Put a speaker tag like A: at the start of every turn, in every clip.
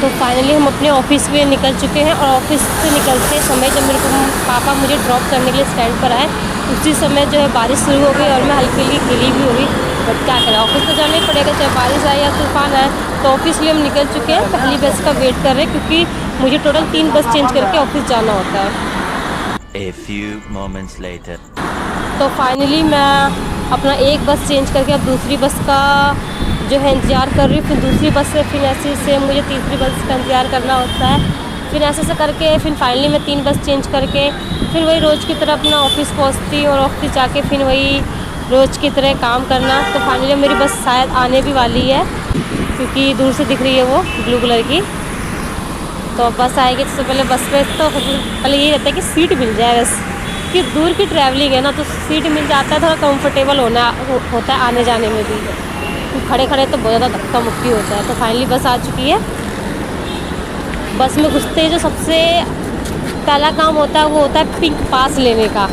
A: तो फाइनली हम अपने ऑफिस में निकल चुके हैं और ऑफिस से निकलते समय जब मेरे को पापा मुझे ड्रॉप करने के लिए स्टैंड पर आए, उसी समय जो है बारिश शुरू हो गई और मैं हल्की हल्की गीली भी हो गई। बट क्या करें, ऑफिस तो जाना ही पड़ेगा, चाहे बारिश आए या तूफान आए। तो ऑफिस लिए हम निकल चुके हैं, पहली बस का वेट कर रहे हैं क्योंकि मुझे टोटल 3 बस चेंज करके ऑफिस जाना होता है।
B: A few moments later.
A: तो फाइनली मैं अपना एक बस चेंज करके अब दूसरी बस का जो है इंतज़ार कर रही हूँ। फिर दूसरी बस से फिर ऐसे से मुझे तीसरी बस का इंतज़ार करना होता है। फिर ऐसे से करके फिर फाइनली मैं 3 बस चेंज करके फिर वही रोज़ की तरह अपना ऑफिस पहुँचती और ऑफिस जाके फिर वही रोज़ की तरह काम करना। तो फाइनली मेरी बस शायद आने भी वाली है क्योंकि दूर से दिख रही है वो ब्लू कलर की। तो बस आएगी तो पहले बस पे तो पहले ये रहता है कि सीट मिल जाए, बस कि दूर की ट्रैवलिंग है ना तो सीट मिल जाता है, थोड़ा कंफर्टेबल होता है आने जाने में भी। खड़े खड़े तो बहुत ज़्यादा धक्का मुक्की होता है। तो फाइनली बस आ चुकी है। बस में घुसते ही जो सबसे पहला काम होता है वो होता है पिंक पास लेने का।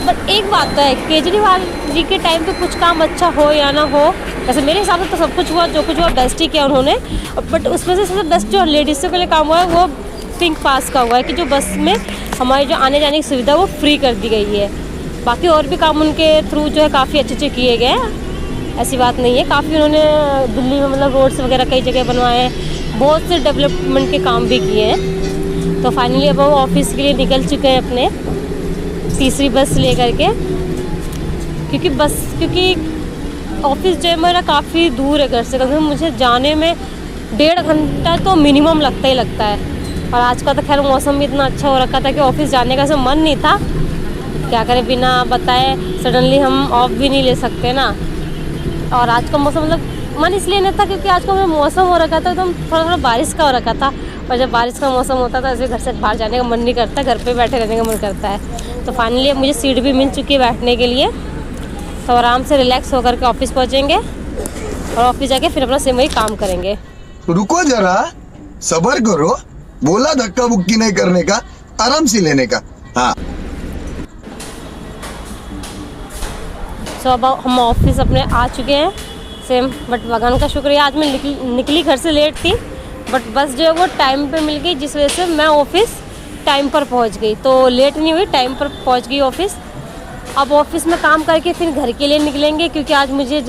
A: पर एक बात तो है, केजरीवाल जी के टाइम पे कुछ काम अच्छा हो या ना हो, वैसे मेरे हिसाब से तो सब कुछ हुआ, जो कुछ हुआ बेस्ट ही किया उन्होंने। बट उसमें से सबसे बेस्ट जो लेडीज़ों के लिए काम हुआ है वो पिंक पास का हुआ है कि जो बस में हमारी जो आने जाने की सुविधा वो फ्री कर दी गई है। बाकी और भी काम उनके थ्रू जो है काफ़ी अच्छे किए गए हैं, ऐसी बात नहीं है। काफ़ी उन्होंने दिल्ली में मतलब रोड्स वगैरह कई जगह बनवाए हैं, बहुत से डेवलपमेंट के काम भी किए हैं। तो फाइनली अब हम ऑफिस के लिए निकल चुके हैं अपने तीसरी बस ले करके, क्योंकि ऑफिस जो है मेरा काफ़ी दूर है घर से, क्योंकि मुझे जाने में 1.5 घंटा तो मिनिमम लगता ही लगता है। और आज का तो खैर मौसम भी इतना अच्छा हो रखा था कि ऑफिस जाने का मन नहीं था। क्या करें, बिना बताए सडनली हम ऑफ भी नहीं ले सकते ना। और आज का मौसम मतलब मन इसलिए नहीं था क्योंकि आज का मौसम हो रखा था एकदम थोड़ा बारिश का हो रखा था। और जब बारिश का मौसम होता था ऐसे घर से बाहर जाने का मन नहीं करता, घर पे बैठे रहने का मन करता है। तो फाइनली अब मुझे सीट भी मिल चुकी है बैठने के लिए, तो आराम से रिलैक्स होकर के ऑफिस पहुँचेंगे और ऑफिस जाके फिर अपना सेम वही काम करेंगे।
C: रुको जरा, सब्र करो, बोला धक्का मुक्की नहीं करने का, आराम से लेने का। हाँ
A: सो अब हम ऑफिस अपने आ चुके हैं सेम। बट भगवान का शुक्रिया आज मैं निकली घर से लेट थी, बट बस जो है वो टाइम पे मिल गई, जिस वजह से मैं ऑफिस टाइम पर पहुंच गई। तो लेट नहीं हुई, टाइम पर पहुंच गई ऑफिस। अब ऑफिस में काम करके फिर घर के लिए निकलेंगे क्योंकि आज मुझे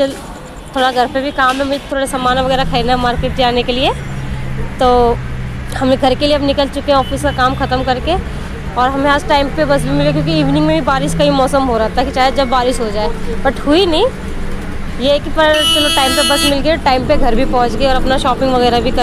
A: थोड़ा घर पे भी काम है, मुझे थोड़ा सामान वगैरह खरीदना है मार्केट जाने के लिए। तो हम घर के लिए अब निकल चुके हैं ऑफिस का काम ख़त्म करके। और हमें आज टाइम पे बस भी मिली क्योंकि इवनिंग में भी बारिश का ही मौसम हो रहा था कि चाहे जब बारिश हो जाए, बट हुई नहीं। ये है कि पर चलो टाइम पे बस मिल गई, टाइम पे घर भी पहुंच गए और अपना शॉपिंग वगैरह भी कर